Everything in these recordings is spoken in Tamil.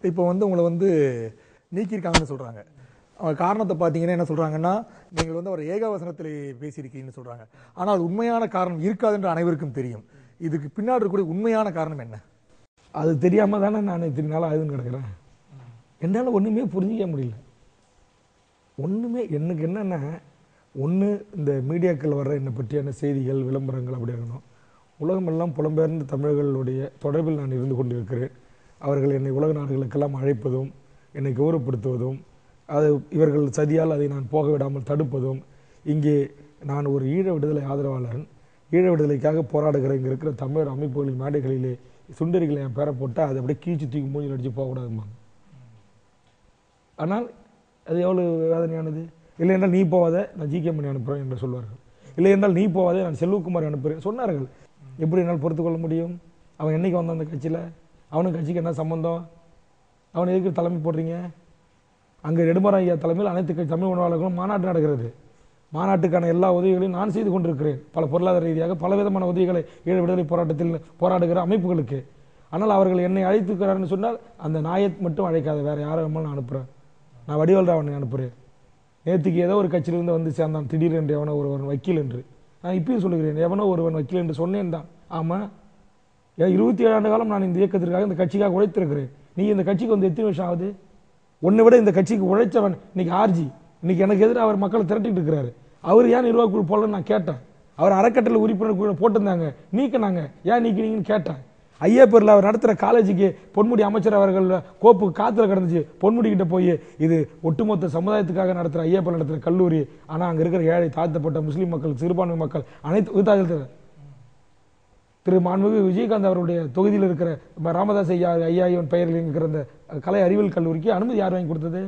இப்போ உங்களை நீக்கியிருக்காங்கன்னு சொல்றாங்க. காரணத்தை பார்த்தீங்கன்னா என்ன சொல்றாங்கன்னா, நீங்கள் அவர் ஏகாவசனத்தில் பேசியிருக்கீங்கன்னு சொல்றாங்க. ஆனால் உண்மையான காரணம் இருக்காது என்று அனைவருக்கும் தெரியும். இதுக்கு பின்னாடி இருக்கக்கூடிய உண்மையான காரணம் என்ன? அது தெரியாம தானே நான் இத்தனை நாள் ஆயுதம் கிடக்கிறேன். என்னால் ஒன்றுமே புரிஞ்சிக்க முடியல. ஒன்றுமே எனக்கு என்னென்னா, ஒன்று இந்த மீடியாக்கள் வர்ற என்னை பற்றியான செய்திகள் விளம்பரங்கள் அப்படி இருக்கணும். உலகமெல்லாம் புலம்பெயர்ந்த தமிழர்களுடைய தொடர்பில் நான் இருந்து கொண்டிருக்கிறேன். அவர்கள் என்னை உலக நாடுகளுக்கெல்லாம் அழைப்பதும் என்னை கௌரவப்படுத்துவதும் அது இவர்கள் சதியால் அதை நான் போக விடாமல் தடுப்பதும், இங்கே நான் ஒரு ஈழ விடுதலை ஆதரவாளன், ஈழ விடுதலைக்காக போராடுகிற இங்கே இருக்கிற தமிழர் அமைப்புகளின் மேடைகளிலே சுண்டரிகளை என் பேரை போட்டால் அதை அப்படியே கீழ்ச்சி தூக்கி மூஞ்சில் அடித்து போகக்கூடாதுமாங்க. ஆனால் அது எவ்வளோ வேதனையானது. இல்லை என்றால் நீ போவாத, நான் ஜிகே மணி அனுப்புகிறேன் என்று சொல்வார்கள். இல்லை என்றால் நீ போவாதே, நான் செல்வகுமார் அனுப்புகிறேன் சொன்னார்கள். எப்படி என்னால் பொறுத்துக்கொள்ள முடியும்? அவன் என்னைக்கு வந்தான் அந்த கட்சியில்? அவனுக்கு கட்சிக்கு என்ன சம்பந்தம்? அவனை எதுக்கு தலைமை போடுறீங்க? அங்கே நெடுமாறன் ஐயா தலைமையில் அனைத்து தமிழ் உணவாளர்களும் மாநாட்டு நடக்கிறது. மாநாட்டுக்கான எல்லா உதவிகளையும் நான் செய்து கொண்டிருக்கிறேன். பல பொருளாதார ரீதியாக பல விதமான உதவிகளை ஈழ விடுதலை போராட்டத்தில் போராடுகிற அமைப்புகளுக்கு. ஆனால் அவர்கள் என்னை அழைத்துக்கிறார்னு சொன்னால் அந்த நாயத் மட்டும் அழைக்காத, வேறு யாரை நான் அனுப்புகிறேன். நான் வடிவல்ராவனை அனுப்புகிறேன். நேற்றுக்கு ஏதோ ஒரு கட்சியிலிருந்து சேர்ந்தான் திடீரென்று எவனோ ஒருவன் வக்கீல் என்று. நான் இப்பயும் சொல்லுகிறேன், எவனோ ஒருவன் வக்கீல் என்று சொன்னேன் தான். ஆமாம், 27 ஆண்டு காலம் நான் இந்த இயக்கத்திற்காக இந்த கட்சிக்காக உழைத்திருக்கிறேன். நீ இந்த கட்சிக்கு எத்தனை வருஷம் ஆகுது? உன்னை விட இந்த கட்சிக்கு உழைச்சவன் இன்னைக்கு ஆர்ஜி, இன்னைக்கு எனக்கு எதிராக அவர் மக்களை திரட்டிட்டு இருக்கிறாரு. அவர் ஏன் நிர்வாகக்குழு போடலன்னு நான் கேட்டேன். அவர் அறக்கட்டளை உறுப்பினர் போட்டிருந்தாங்க, நீக்கினாங்க, ஏன் நீக்கினீங்கன்னு கேட்டேன். ஐயா பேரில் அவர் நடத்துகிற காலேஜுக்கு பொன்முடி அமைச்சர் அவர்கள் கோப்பு காத்துல கிடந்துச்சு. பொன்முடி கிட்ட போய் இது ஒட்டுமொத்த சமுதாயத்துக்காக நடத்துகிற ஐயா பேர் நடத்துகிற கல்லூரி, ஆனால் அங்கே இருக்கிற ஏழை தாழ்த்தப்பட்ட முஸ்லீம் மக்கள், சிறுபான்மை மக்கள் அனைத்து திரு மாண்புமிகு விஜயகாந்த் அவருடைய தொகுதியில் இருக்கிற ராமதாஸ் ஐயாவின் பெயரில் இருக்கிற அந்த கலை அறிவியல் கல்லூரிக்கு அனுமதி யார் வாங்கி கொடுத்தது?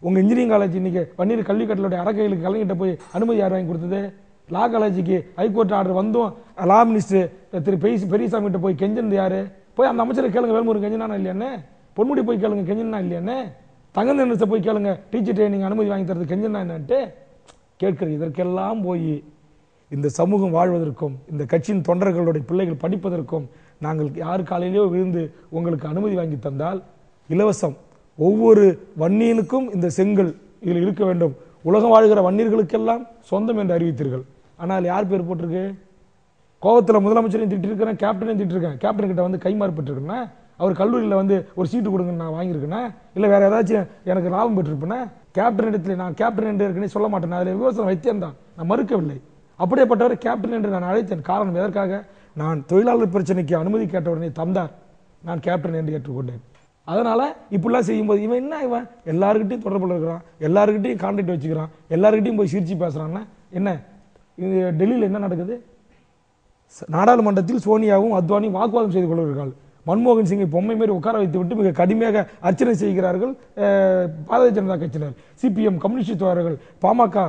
உங்கள் இன்ஜினியரிங் காலேஜ் இன்னைக்கு பன்னீர் கல்விக்கட்டளுடைய அறக்கைகளுக்கு கலைஞர்கிட்ட போய் அனுமதி யார் வாங்கி கொடுத்தது? லா காலேஜுக்கு ஹைகோர்ட் ஆர்டர் வந்தும் லா மினிஸ்டர் திரு பெரியசாமி கிட்ட போய் கெஞ்சனது யாரு? போய் அந்த அமைச்சரை கேளுங்க, வேல்முருகன் கெஞ்சனா இல்லையானே? பொன்முடி போய் கேளுங்க, கெஞ்சனா இல்லையானே? தங்கநிலை போய் கேளுங்க, டீச்சர் ட்ரைனிங் அனுமதி வாங்கி தரது கெஞ்சனா என்னன்ட்டு கேட்கிறது. இதற்கெல்லாம் போய் இந்த சமூகம் வாழ்வதற்கும் இந்த கட்சியின் தொண்டர்களுடைய பிள்ளைகள் படிப்பதற்கும் நாங்கள் யார் காலையிலேயோ விழுந்து உங்களுக்கு அனுமதி வாங்கி தந்தால் இலவசம் ஒவ்வொரு வன்னியனுக்கும் இந்த செங்கல் இதில் இருக்க வேண்டும், உலகம் வாழ்கிற வன்னியர்களுக்கெல்லாம் சொந்தம் என்று அறிவித்தீர்கள். ஆனால் யார் பேர் போட்டிருக்கு? கோவத்தில் முதலமைச்சரையும் திட்டிருக்கிறேன், கேப்டனையும் திட்டிருக்கேன். கேப்டன் கிட்ட கைமாறு பெற்றிருக்கேன்னா, அவர் கல்லூரியில் ஒரு சீட்டு கொடுங்கன்னு நான் வாங்கியிருக்கேன்னா, இல்லை வேற ஏதாச்சும் எனக்கு லாபம் பெற்றிருப்பேன்னா, கேப்டன் இடத்துல நான் கேப்டன் என்று இருக்குன்னு சொல்ல மாட்டேன். அதில் விமர்சனம் வைத்தேன் தான், நான் மறுக்கவில்லை. அப்படியேப்பட்டவர் கேப்டன் என்று நான் அழைத்தேன். காரணம் எதற்காக? நான் தொழிலாளர் பிரச்சனைக்கு அனுமதி கேட்டவுடனே தந்தார், நான் கேப்டன் என்று ஏற்றுக்கொண்டேன். அதனால இப்படிலாம் செய்யும்போது இவன் இவன் எல்லாருக்கிட்டையும் தொடர்புல இருக்கிறான், எல்லாருக்கிட்டையும் கான்டாக்ட் வச்சுக்கிறான், எல்லாருக்கிட்டையும் போய் சிரிச்சு பேசுறான்னா என்ன? டெல்லியில் என்ன நடக்குது? நாடாளுமன்றத்தில் சோனியாவும் அத்வானியும் வாக்குவாதம் செய்து கொள்கிறார்கள். மன்மோகன் சிங்கை பொம்மை மாரி உட்கார வைத்து விட்டு மிக கடுமையாக அர்ச்சனை செய்கிறார்கள் பாரதிய ஜனதா கட்சியினர், சிபிஎம், கம்யூனிஸ்ட் தோழர்கள், பாமக,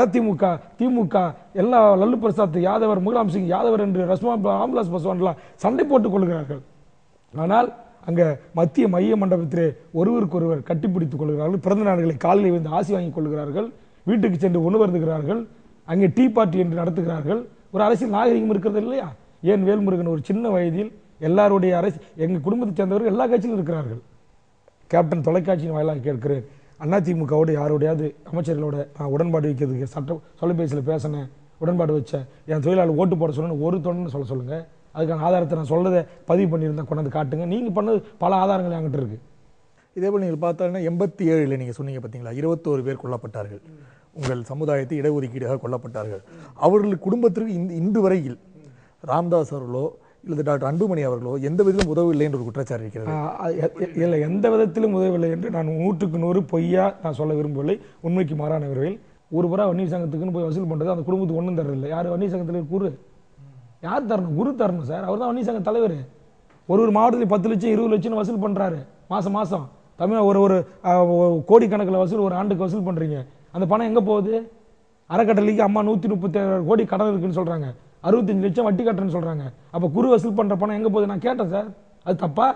அதிமுக, திமுக, எல்லா லல்லு பிரசாத் யாதவர், முலாயம் சிங் யாதவர் என்று ராம்விலாஸ் பாஸ்வான்லாம் சண்டை போட்டுக் கொள்கிறார்கள். ஆனால் அங்கே மத்திய மைய மண்டபத்திலே ஒருவருக்கொருவர் கட்டிப்பிடித்துக் கொள்கிறார்கள். பிறந்த நாடுகளை காலில் வந்து ஆசி வாங்கிக் கொள்கிறார்கள். வீட்டுக்கு சென்று உணவு வருந்துகிறார்கள். அங்கே டீ பார்ட்டி என்று நடத்துகிறார்கள். ஒரு அரசியல் நாகரிகம் இருக்கிறது இல்லையா? ஏன் வேல்முருகன் ஒரு சின்ன வயதில் எல்லாருடைய எங்கள் குடும்பத்தை சேர்ந்தவர்கள் எல்லா கட்சியிலும் இருக்கிறார்கள். கேப்டன் தொலைக்காட்சியின் வாயிலாக கேட்கிறேன், அதிமுகவோடு யாரோடையாவது அமைச்சர்களோட நான் உடன்பாடு வைக்கிறதுக்கு சட்ட தொலைபேசியில் பேசினேன், உடன்பாடு வச்சேன், என் தொழிலாளர் ஓட்டு போட சொல்லணும் ஒரு தொண்டன்னு சொல்ல அதுக்கான ஆதாரத்தை நான் சொல்லதை பதிவு பண்ணியிருந்தேன், கொண்டாந்து காட்டுங்க. நீங்கள் பண்ணது பல ஆதாரங்கள் என்கிட்ட இருக்கு. இதே போல் நீங்கள் பார்த்தோன்னா 87 நீங்கள் சொன்னீங்க பார்த்தீங்களா, 21 பேர் கொல்லப்பட்டார்கள், உங்கள் சமுதாயத்தை இடஒதுக்கீடாக கொல்லப்பட்டார்கள். அவர்களுக்கு குடும்பத்திற்கு இன்று வரையில் ராமதாஸ் அவர்களோ இல்லை டாக்டர் அன்புமணி அவர்களோ எந்த விதத்திலும் உதவில்லை என்று ஒரு குற்றச்சாட்டு இருக்கிறது. இல்லை, எந்த விதத்திலும் உதவில்லை என்று நான் 100க்கு 100 பொய்யா நான் சொல்ல விரும்பவில்லை. உண்மைக்கு மாறானவர்கள் ஒரு புறா வன்னியர் சங்கத்துக்குன்னு போய் வசூல் பண்ணுறது அந்த குடும்பத்துக்கு ஒன்றும் தரதில்லை. யார் வன்னியர் சங்கத்தில் கூறு யார் தரணும்? குரு தரணும் சார். அவர் தான் வன்னியர் சங்க தலைவர். ஒரு மாவட்டத்தில் 10 லட்சம் 20 லட்சம் வசூல் பண்ணுறாரு மாதம். தமிழ் ஒரு கோடிக்கணக்கில் வசூல் ஒரு ஆண்டுக்கு வசூல் பண்ணுறீங்க. அந்த பணம் எங்கே போகுது? அறக்கட்டளைக்கு அம்மா 137 கோடி கடன் இருக்குன்னு சொல்கிறாங்க, 65 லட்சம் வட்டி கட்டுறேன்னு சொல்கிறாங்க. அப்போ குரு வசூல் பண்ணுற பணம் எங்கே போகுது? நான் கேட்டேன் சார், அது தப்பா?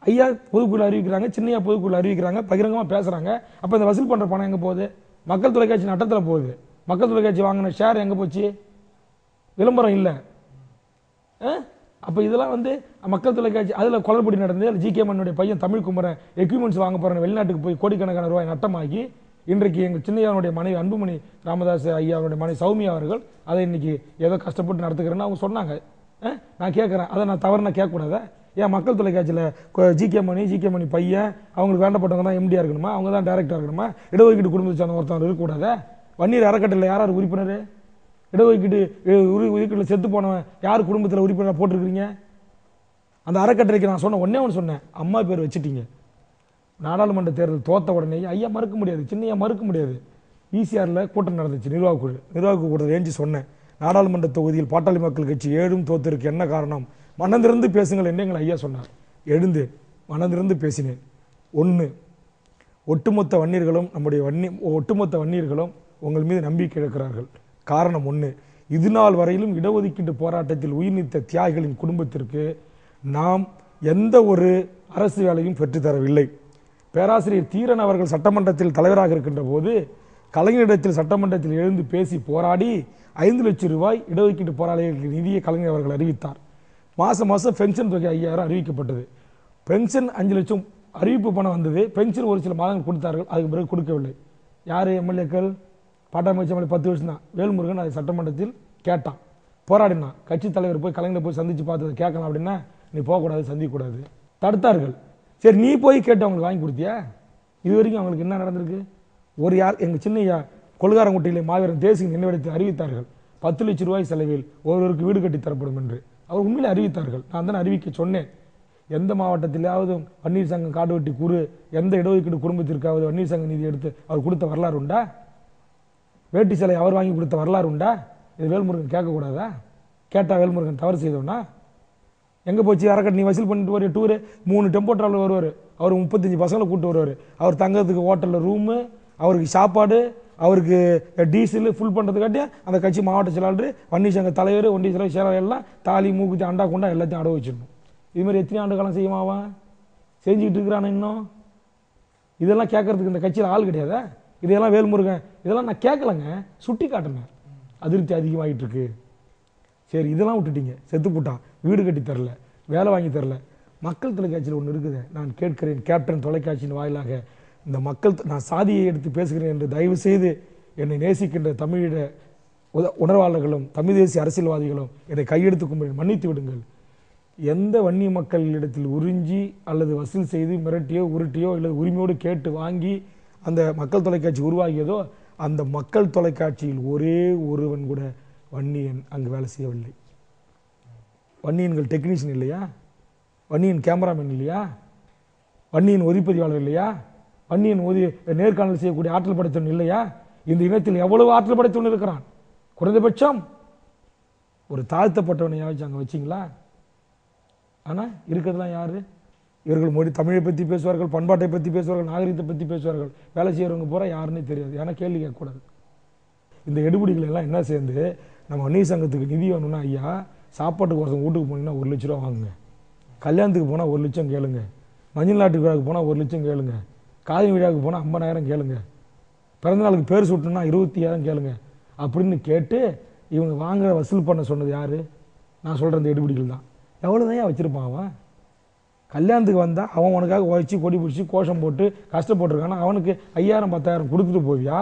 ஐயா பொதுக்குழு அறிவிக்கிறாங்க, சின்னையா பொதுக்குழு அறிவிக்கிறாங்க, பகிரங்கமாக பேசுகிறாங்க. அப்போ இந்த வசூல் பண்ணுற பணம் எங்கே போகுது? மக்கள் தொலைக்காட்சி நட்டத்தில் போகுது. மக்கள் தொலைக்காட்சி வாங்கின ஷேர் எங்கே போச்சு? விளம்பரம் இல்லை. அப்போ இதெல்லாம் வந்து மக்கள் தொலைக்காட்சி அதில் குளறுபடி நடந்து ஜிகே மண்ணுடைய பையன் தமிழ் குமரன் எக்யூப்மெண்ட்ஸ் வாங்க போகிறேன் வெளிநாட்டுக்கு போய் கோடிக்கணக்கான ரூபாய் நட்டமாகி இன்றைக்கு எங்கள் சின்னையாவுடைய மனைவி அன்புமணி ராமதாஸ் ஐயாவுடைய மனைவி சௌமியா அவர்கள் அதை இன்னைக்கு ஏதோ கஷ்டப்பட்டு நடத்துக்கிறேன்னு அவங்க சொன்னாங்க. நான் கேட்குறேன், அதை நான் தவறு நான் கேட்கக்கூடாதா? ஏன் மக்கள் தொலைக்காட்சியில் ஜிகே மணி பையன் அவங்களுக்கு வேண்டப்பட்டவங்க தான் எம்டியாக இருக்கணுமா? அவங்க தான் டைரக்டராக இருக்கணுமா? இடஒதுக்கீடு குடும்பத்தை சேர்ந்த ஒருத்தவங்க இருக்கக்கூடாதா? வன்னியர் அறக்கட்டளையில் யார் உறுப்பினர்? இடஒதுக்கீட்டில் செத்து போனவன் யார் குடும்பத்தில் உறுப்பினராக போட்டிருக்கிறீங்க? அந்த அறக்கட்டளைக்கு நான் சொன்ன ஒன்னே ஒன்று சொன்னேன், அம்மா பேர் வச்சுட்டீங்க. நாடாளுமன்ற தேர்தல் தோத்த உடனே ஐயா மறுக்க முடியாது, சின்னையா மறுக்க முடியாது. ஈசிஆரில் கூட்டம் நடந்துச்சு, நிர்வாக கூட்டம் ஏஞ்சி சொன்னேன், நாடாளுமன்ற தொகுதியில் பாட்டாளி மக்கள் கட்சி 7 தோத்திருக்கு, என்ன காரணம்? மனந்திறந்து பேசுங்கள் என்று எங்கள் ஐயா சொன்னார். எழுந்தேன், மனந்திறந்து பேசினேன். ஒன்று, ஒட்டுமொத்த வன்னியர்களும் உங்கள் மீது நம்பிக்கை இழக்கிறார்கள். காரணம் ஒன்று, இது நாள் வரையிலும் இடஒதுக்கீட்டு போராட்டத்தில் உயிர் நீத்த தியாகிகளின் குடும்பத்திற்கு நாம் எந்த ஒரு அரசு வேலையும் பெற்றுத்தரவில்லை. பேராசிரியர் தீரன் அவர்கள் சட்டமன்றத்தில் தலைவராக இருக்கின்ற போது கலைஞரிடத்தில் சட்டமன்றத்தில் எழுந்து பேசி போராடி 5 லட்சம் ரூபாய் இடஒதுக்கீட்டு போராளிகளுக்கு நிதியை கலைஞர் அவர்கள் அறிவித்தார். மாதம் பென்ஷன் தொகை 5000 அறிவிக்கப்பட்டது. பென்ஷன் 5 லட்சம் அறிவிப்பு பணம் வந்தது. பென்ஷன் ஒரு சில மாதங்கள் கொடுத்தார்கள், அதுக்கு பிறகு கொடுக்கவில்லை. யார் எம்எல்ஏக்கள்? பாட்டாளி 10 வருஷம் தான். வேல்முருகன் அதை சட்டமன்றத்தில் கேட்டான், போராடினான். கட்சி தலைவர் போய் கலைஞரை போய் சந்திச்சு பார்த்தது கேட்கலாம் அப்படின்னா நீ போகக்கூடாது, சந்திக்கக்கூடாது, தடுத்தார்கள். சரி, நீ போய் கேட்டு அவங்களுக்கு வாங்கி கொடுத்தியா? இது வரைக்கும் அவங்களுக்கு என்ன நடந்திருக்கு? ஒரு எங்கள் சின்னையா கொள்காரங்குட்டையிலே மாவீரன் தேசிய நினைவிடத்தில் அறிவித்தார்கள், 10 லட்சம் ரூபாய் செலவில் ஒருவருக்கு வீடு கட்டி தரப்படும் என்று. அவர் உண்மையிலே அறிவித்தார்கள். நான் தான் அறிவிக்க சொன்னேன். எந்த மாவட்டத்திலாவது வன்னியர் சங்கம் காடு வெட்டி கூறு எந்த இடஒதுக்கீடு குடும்பத்திற்காவது வன்னியர் சங்க நிதி எடுத்து அவர் கொடுத்த வரலாறு உண்டா? வேட்டி சிலை அவர் வாங்கி கொடுத்த வரலாறு உண்டா? இது வேல்முருகன் கேட்கக்கூடாதா? கேட்டா வேல்முருகன் தவறு செய்தோம்னா எங்கே போச்சு? அறக்கட்டை நீ வசூல் பண்ணிட்டு ஒரு டூரு 3 டெம்போ டிராவலர் வருவார், அவர் 35 பசங்களை கூப்பிட்டு வருவார். அவர் தங்கிறதுக்கு ஹோட்டலில் ரூமு, அவருக்கு சாப்பாடு, அவருக்கு டீசல் ஃபுல் பண்ணுறதுக்காட்டி அந்த கட்சி மாவட்ட செயலாளர், வன்னியர் சங்க தலைவர், ஒன்றிய தலைவர், செயலாளர் எல்லாம் தாலி மூக்குத்தி அண்டா குண்டா எல்லாத்தையும் அடவு வச்சிடணும். இதுமாதிரி எத்தனை ஆண்டு காலம் செய்யுமாவான்? செஞ்சுக்கிட்டு இருக்கிறான் இன்னும். இதெல்லாம் கேட்கறதுக்கு இந்த கட்சியில் ஆள் கிடையாதா? இதெல்லாம் வேல்முருகன் இதெல்லாம் நான் கேட்கலங்க, சுட்டி காட்டினேன். அதிருப்தி அதிகமாகிட்டு இருக்கு. சரி, இதெல்லாம் விட்டுட்டீங்க, செத்து போட்டான், வீடு கட்டி தரல, வேலை வாங்கி தரல. மக்கள் தொலைக்காட்சியில் ஒன்று இருக்குது, நான் கேட்கிறேன் கேப்டன் தொலைக்காட்சியின் வாயிலாக, இந்த மக்கள் நான் சாதியை எடுத்து பேசுகிறேன் என்று தயவு செய்து என்னை நேசிக்கின்ற தமிழீழ உணர்வாளர்களும் தமிழ் தேசிய அரசியல்வாதிகளும் என்னை கையெடுத்து கும்பிட்டு மன்னித்து விடுங்கள். எந்த வன்னிய மக்களிடத்தில் உறிஞ்சி அல்லது வசூல் செய்து மிரட்டியோ உருட்டியோ அல்லது உரிமையோடு கேட்டு வாங்கி அந்த மக்கள் தொலைக்காட்சி உருவாகியதோ, அந்த மக்கள் தொலைக்காட்சியில் ஒரே ஒருவன் கூட வன்னியன் அங்கு வேலை செய்யவில்லை. வன்னியன்கள் டெக்னீஷியன் இல்லையா? வன்னியன் கேமராமேன் இல்லையா? வன்னியன் ஒதிப்பதிவாளர் இல்லையா? வன்னியன் நேர்காணல் செய்யக்கூடிய ஆற்றல் படைத்தவன் இல்லையா? இந்த இனத்தில் எவ்வளவு ஆற்றல் படைத்தவன் இருக்கிறான். குறைந்தபட்சம் ஒரு தாழ்த்தப்பட்டவனையாச்சும் அங்கே வச்சிங்களா? ஆனால் இருக்கிறதுலாம் யாரு? இவர்கள் மொழி தமிழை பற்றி பேசுவார்கள், பண்பாட்டை பற்றி பேசுவார்கள், நாகரிகத்தை பற்றி பேசுவார்கள். வேலை செய்கிறவங்க பூரா யாருன்னே தெரியாது. ஏன்னா கேள்வி கேட்கக்கூடாது. இந்த எடுபடிகள் எல்லாம் என்ன சேர்ந்து நம்ம வன்னியர் சங்கத்துக்கு நிதி வேணும்னா, ஐயா சாப்பாட்டுக்கு ஒருத்தவங்க வீட்டுக்கு போனீங்கன்னா 1 லட்ச ரூபா வாங்குங்க, கல்யாணத்துக்கு போனால் 1 லட்சம் கேளுங்க, மஞ்சள் நாட்டு விழாவுக்கு போனால் 1 லட்சம் கேளுங்க, காதி விழாவுக்கு போனால் 50,000 கேளுங்க, பிறந்தநாளுக்கு பேர் சூட்டணும்னா 25,000 கேளுங்க அப்படின்னு கேட்டு இவங்க வாங்குற வசூல் பண்ண சொன்னது யாரு? நான் சொல்கிற இந்த எடுபடிகள் தான். எவ்வளோதான் வச்சுருப்பான் அவன்? கல்யாணத்துக்கு வந்தால் அவன் உனக்காக உழைச்சி கொடி பிடிச்சி கோஷம் போட்டு கஷ்டப்பட்டுருக்கானா அவனுக்கு 5,000 10,000 கொடுத்துட்டு போவியா?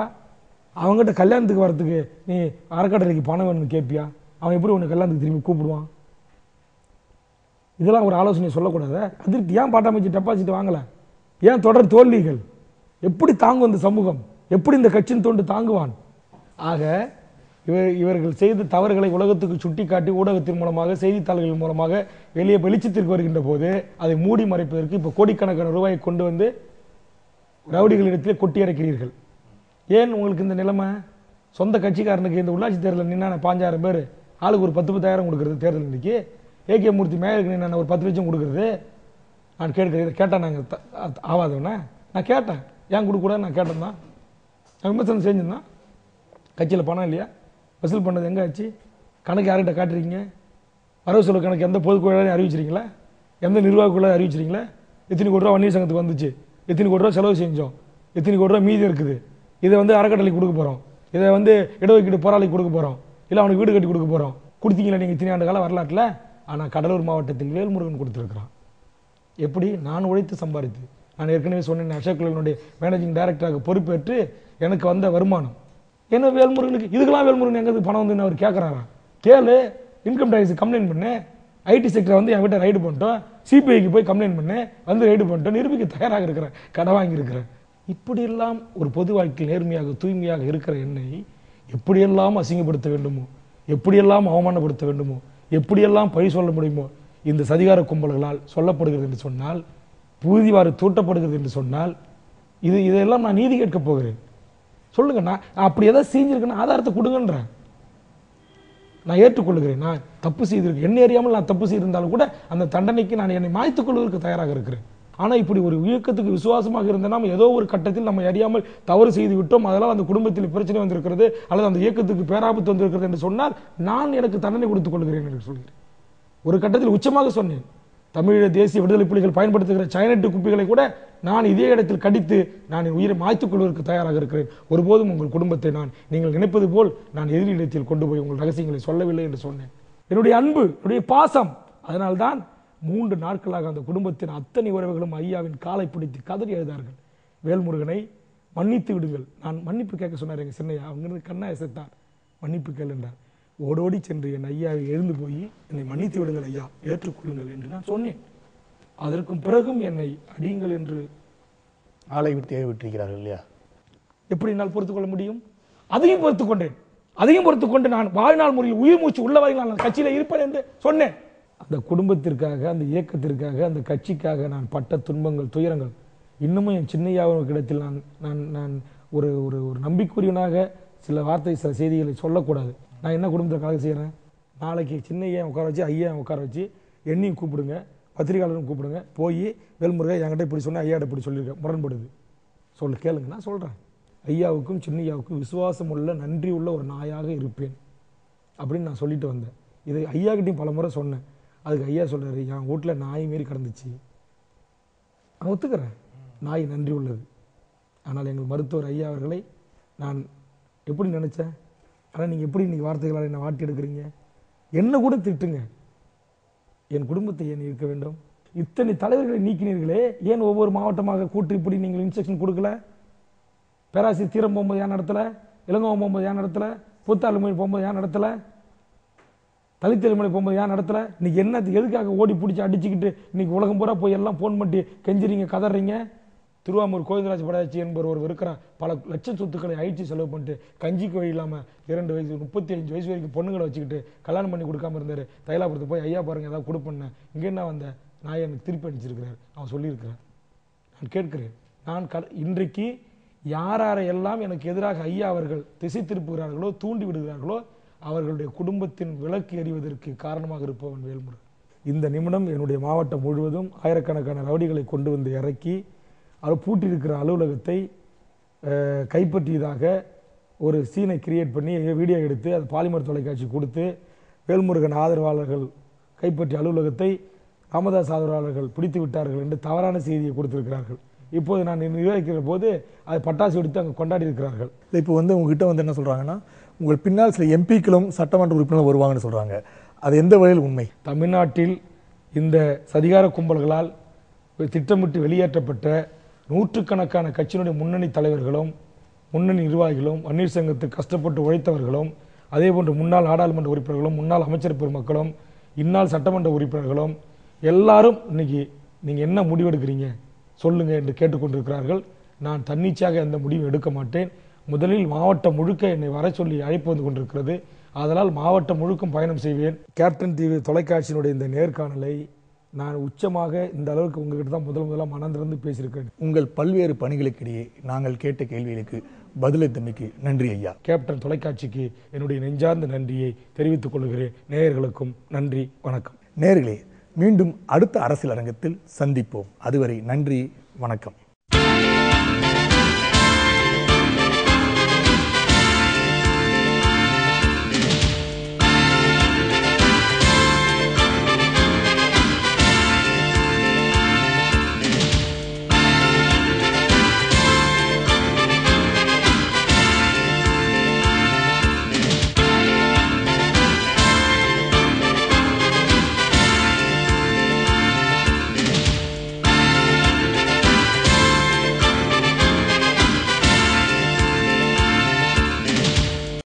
அவங்ககிட்ட கல்யாணத்துக்கு வரத்துக்கு நீ அறக்கட்டளைக்கு பணம் வேணும்னு கேட்பியா? அவன் எப்படி உன்னை கல்யாணத்துக்கு திரும்பி கூப்பிடுவான்? இதெல்லாம் ஒரு ஆலோசனை சொல்லக்கூடாது. அதிருப்தி ஏன் பாட்டாமைச்சு டெபாசிட் வாங்கலை? ஏன் தொடர் தோல்விகள்? எப்படி தாங்கும் இந்த சமூகம்? எப்படி இந்த கட்சியின் தொண்டு தாங்குவான்? ஆக இவர்கள் செய்த தவறுகளை உலகத்துக்கு சுட்டி காட்டி ஊடகத்தின் மூலமாக செய்தித்தாள்கள் மூலமாக வெளியே வெளிச்சத்திற்கு வருகின்ற போது அதை மூடி மறைப்பதற்கு இப்போ கோடிக்கணக்கான ரூபாயை கொண்டு வந்து ரவுடிகளிடத்திலே கொட்டி இறக்கிறீர்கள். ஏன் உங்களுக்கு இந்த நிலைமை? சொந்த கட்சிக்காரனுக்கு இந்த உள்ளாட்சி தேர்தலில் நின்னா 5,000 பேர் ஆளுக்கு ஒரு 10,000 கொடுக்குறது. தேர்தல் இன்னைக்கு ஏகே மூர்த்தி மேயருக்கு நின்னா ஒரு 10 லட்சம் கொடுக்குறது. நான் கேட்கிறேன், கேட்டேன். நாங்கள் ஆவாதவனே நான் கேட்டேன், ஏன் கொடுக்கூடாது நான் கேட்டேன் தான். நான் விமர்சனம் செஞ்சிருந்தான். கட்சியில் பணம் இல்லையா? வசூல் பண்ணது எங்கே ஆச்சு? கணக்கு யார்கிட்ட காட்டுறீங்க? வரவு செலவு கணக்கு எந்த பொதுக்குழுவையும் அறிவிச்சிருங்களா? எந்த நிர்வாகக்குள்ள அறிவிச்சிருங்களா? எத்தனை கோடி ரூபா வன்னியர் சங்கத்துக்கு வந்துச்சு, எத்தனை கோடி ரூபா செலவு செஞ்சோம், எத்தனை கோடி ரூபா மீதி இருக்குது, இதை வந்து அறக்கட்டளைக்கு கொடுக்க போகிறோம். இதை வந்து இடஒதுக்கீடு போராளிக்கு கொடுக்க போகிறோம், இல்லை அவனுக்கு வீடு கட்டி கொடுக்க போகிறோம். கொடுத்தீங்களா நீங்கள் இத்தனை ஆண்டு கால வரலாற்றில்? ஆனால் கடலூர் மாவட்டத்தில் வேல்முருகன் கொடுத்துருக்குறான். எப்படி? நான் உழைத்து சம்பாதித்து. நான் ஏற்கனவே சொன்னேன், அசோக் மேனேஜிங் டைரக்டராக பொறுப்பேற்று எனக்கு வந்த வருமானம் என்ன வேல்முருகனுக்கு. இதுக்கெல்லாம் வேல்முருகன் எங்கே பணம் வந்து அவர் கேட்குறாரா? கேளு. இன்கம் டேக்ஸ் கம்ப்ளைண்ட் பண்ணு. ஐடி செக்டர் வந்து என் வீட்டை ரைடு பண்ணிட்டோம், சிபிஐக்கு போய் கம்ப்ளைண்ட் பண்ணு, வந்து ரைடு பண்ணிட்டோம், நிரூபிக்க தயாராக இருக்கிறேன், கடை வாங்கியிருக்கிறேன். இப்படியெல்லாம் ஒரு பொது வாழ்க்கையில் நேர்மையாக தூய்மையாக இருக்கிற என்னை எப்படியெல்லாம் அசிங்கப்படுத்த வேண்டுமோ, எப்படியெல்லாம் அவமானப்படுத்த வேண்டுமோ, எப்படியெல்லாம் பழி சொல்ல முடியுமோ இந்த சதிகார கும்பல்களால் சொல்லப்படுகிறது என்று சொன்னால், புதிவாறு தூட்டப்படுகிறது என்று சொன்னால், இதெல்லாம் நான் நீதி கேட்க போகிறேன். சொல்லுங்க, நான் அப்படி எதாவது செஞ்சிருக்கேன்னு ஆதாரத்தை கொடுங்கன்றேன். நான் ஏற்றுக்கொள்கிறேன், நான் தப்பு செய்திருக்கேன், என்ன அறியாமல் நான் தப்பு செய்திருந்தாலும் கூட அந்த தண்டனைக்கு நான் என்னை மாய்த்துக் கொள்வதற்கு தயாராக இருக்கிறேன். ஆனால் இப்படி ஒரு இயக்கத்துக்கு விசுவாசமாக இருந்த நாம் ஏதோ ஒரு கட்டத்தில் நம்ம அறியாமல் தவறு செய்து விட்டோம், அதனால் அந்த குடும்பத்தில் பிரச்சனை வந்திருக்கிறது அல்லது அந்த இயக்கத்துக்கு பேராபத்து வந்திருக்கிறது என்று சொன்னால் நான் எனக்கு தண்டனை கொடுத்துக் கொள்கிறேன் என்று சொல்கிறேன். ஒரு கட்டத்தில் உச்சமாக சொன்னேன், தமிழீழ தேசிய விடுதலை புலிகள் பயன்படுத்துகிற சைனட்டு குப்பிகளை கூட நான் இதே இடத்தில் கடித்து நான் என் உயிரை மாய்த்துக் கொள்வதற்கு தயாராக இருக்கிறேன். ஒருபோதும் உங்கள் குடும்பத்தை நான் நீங்கள் நினைப்பது போல் நான் எதிரிடத்தில் கொண்டு போய் உங்கள் ரகசியங்களை சொல்லவில்லை என்று சொன்னேன். என்னுடைய அன்பு, என்னுடைய பாசம், அதனால்தான் 3 நாட்களாக அந்த குடும்பத்தின் அத்தனை உறவுகளும் ஐயாவின் காலை பிடித்து கதறி எழுதார்கள். வேல்முருகனை மன்னித்து விடுங்கள். நான் மன்னிப்பு கேட்க சொன்னார் எங்கள் சின்னையா. அங்கிருந்து கண்ணா எசைத்தார், மன்னிப்பு கேள் என்றார். ஓடோடி சென்று என் ஐயாவை எழுந்து போய் என்னை மன்னித்து விடுங்கள் ஐயா, ஏற்றுக்கொள்ளுங்கள் என்று நான் சொன்னேன். அதற்கும் பிறகும் என்னை அடியுங்கள் என்று ஆளை விட்டு விட்டிருக்கிறார்கள் இல்லையா? எப்படி என்னால் பொறுத்துக் கொள்ள முடியும்? அதையும் பொறுத்துக் கொண்டேன். அதையும் பொறுத்துக்கொண்டு நான் வாழ்நாள் முறையில் உயிர் மூச்சு உள்ளவரையில் நான் கட்சியில் இருப்பேன் என்று சொன்னேன். அந்த குடும்பத்திற்காக, அந்த இயக்கத்திற்காக, அந்த கட்சிக்காக நான் பட்ட துன்பங்கள், துயரங்கள் இன்னமும் என் சின்னையாவின் இடத்தில் நான் நான் ஒரு ஒரு ஒரு நம்பிக்கையுரியவனாக சில வார்த்தை, சில செய்திகளை சொல்லக்கூடாது. நான் என்ன குடும்பத்திற்காக செய்கிறேன்? நாளைக்கு சின்னையா உட்கார வச்சு, ஐயா உட்கார வச்சு, என்னையும் கூப்பிடுங்க, பத்திரிகையாளரும் கூப்பிடுங்க, போய் வேல்முருகன் என்கிட்ட இப்படி சொன்ன, ஐயாட்ட இப்படி சொல்லியிருக்கேன், முரண்படுது, கேளுங்க, நான் சொல்கிறேன். ஐயாவுக்கும் சின்னையாவுக்கும் விசுவாசம் உள்ள, நன்றி உள்ள ஒரு நாயாக இருப்பேன் அப்படின்னு நான் சொல்லிட்டு வந்தேன். இதை ஐயாக்கிட்டையும் பல முறை சொன்னேன். அதுக்கு ஐயா சொல்கிறாரு, என் வீட்டில் நாய் மாரி கிடந்துச்சு, நான் ஒத்துக்கிறேன், நாய் நன்றி உள்ளது. ஆனால் எங்கள் மருத்துவர் ஐயா அவர்களை நான் எப்படி நினச்சேன், ஆனால் நீங்கள் எப்படி இன்றைக்கி வார்த்தைகளால் என்னை வாட்டி எடுக்கிறீங்க? என்ன கூட திட்டுங்க, என் குடும்பத்தை ஏன் இருக்க வேண்டும்? இத்தனை தலைவர்களை நீக்கினீர்களே, ஏன் ஒவ்வொரு மாவட்டமாக கூட்டு இப்படி நீங்கள் இன்ஸ்ட்ரக்ஷன் கொடுக்கல? பேராசிரியர் தீரம் போகும்போது ஏன் நடத்தலை? இளங்கோவன் போகும்போது ஏன் நடத்தலை? பூத்தாளுமொழி போகும்போது ஏன் நடத்தலை? தலித்தெழுமலை போகும்போது ஏன் நடத்தலை? இன்னைக்கு என்ன, எதுக்காக ஓடி பிடிச்சி அடிச்சுக்கிட்டு இன்னைக்கு உலகம் பூரா போய் எல்லாம் ஃபோன் பண்ணி கெஞ்சுறீங்க, கதறீங்க? திருவாமூர் கோவிந்தராஜ் படையாச்சி என்பவர் இருக்கிற பல லட்சம் சொத்துக்களை அழிச்சு செலவு பண்ணிட்டு கஞ்சிக்கு வழி இல்லாமல் 2 வயசு 35 வயசு வரைக்கும் பொண்ணுங்களை வச்சுக்கிட்டு கல்யாணம் பண்ணி கொடுக்காம இருந்தார். தைலாபுரத்துக்கு போய் ஐயா பாருங்க ஏதாவது கொடுப்பேன், இங்கே என்ன வந்த நான் எனக்கு திருப்பி அடிச்சிருக்கிறார், அவன் சொல்லியிருக்கிறார். நான் கேட்கிறேன், நான் இன்றைக்கு யாரெல்லாம் எனக்கு எதிராக ஐயா அவர்கள் திசை திருப்புகிறார்களோ, தூண்டி விடுகிறார்களோ, அவர்களுடைய குடும்பத்தின் விளக்கு எறிவதற்கு காரணமாக இருப்பவன் வேல்முருகன். இந்த நிமிடம் என்னுடைய மாவட்டம் முழுவதும் ஆயிரக்கணக்கான ரவுடிகளை கொண்டு வந்து இறக்கி அவர் பூட்டியிருக்கிற அலுவலகத்தை கைப்பற்றியதாக ஒரு சீனை கிரியேட் பண்ணி வீடியோ எடுத்து அது பாலிமர் தொலைக்காட்சி கொடுத்து, வேல்முருகன் ஆதரவாளர்கள் கைப்பற்றிய அலுவலகத்தை ராமதாஸ் ஆதரவாளர்கள் பிடித்து விட்டார்கள் என்று தவறான செய்தியை கொடுத்திருக்கிறார்கள். இப்போது நான் நிர்வகிக்கிற போது அதை பட்டாசு எடுத்து அங்கே கொண்டாடி இருக்கிறார்கள். இப்போ உங்ககிட்ட என்ன சொல்கிறாங்கன்னா, உங்கள் பின்னால் சில எம்பிக்களும் சட்டமன்ற உறுப்பினர்கள் வருவாங்கன்னு சொல்கிறாங்க. அது எந்த வகையில் உண்மை? தமிழ்நாட்டில் இந்த சதிகார கும்பல்களால் திட்டமிட்டு வெளியேற்றப்பட்ட நூற்றுக்கணக்கான கட்சியினுடைய முன்னணி தலைவர்களும், முன்னணி நிர்வாகிகளும், வன்னியர் சங்கத்துக்கு கஷ்டப்பட்டு உழைத்தவர்களும், அதே போன்று முன்னாள் நாடாளுமன்ற உறுப்பினர்களும், முன்னாள் அமைச்சர் பெருமக்களும், இந்நாள் சட்டமன்ற உறுப்பினர்களும் எல்லாரும் இன்னைக்கு நீங்கள் என்ன முடிவெடுக்கிறீங்க சொல்லுங்க என்று கேட்டுக்கொண்டிருக்கிறார்கள். நான் தன்னிச்சையாக எந்த முடிவும் எடுக்க மாட்டேன். முதலில் மாவட்டம் முழுக்க என்னை வர சொல்லி அழைப்பு வந்து கொண்டிருக்கிறது. அதனால் மாவட்டம் முழுக்கும் பயணம் செய்வேன். கேப்டன் டிவி தொலைக்காட்சியினுடைய இந்த நேர்காணலை நான் உச்சமாக இந்த அளவுக்கு உங்ககிட்ட தான் முதலாக மனந்திறந்து பேசியிருக்கிறேன். உங்கள் பல்வேறு பணிகளுக்கிடையே நாங்கள் கேட்ட கேள்விகளுக்கு பதிலளித்தமைக்கு நன்றி ஐயா. கேப்டன் தொலைக்காட்சிக்கு என்னுடைய நெஞ்சார்ந்த நன்றியை தெரிவித்துக் கொள்கிறேன். நேயர்களுக்கும் நன்றி, வணக்கம். நேயர்களே, மீண்டும் அடுத்த அரசியல் அரங்கத்தில் சந்திப்போம். அதுவரை நன்றி, வணக்கம்.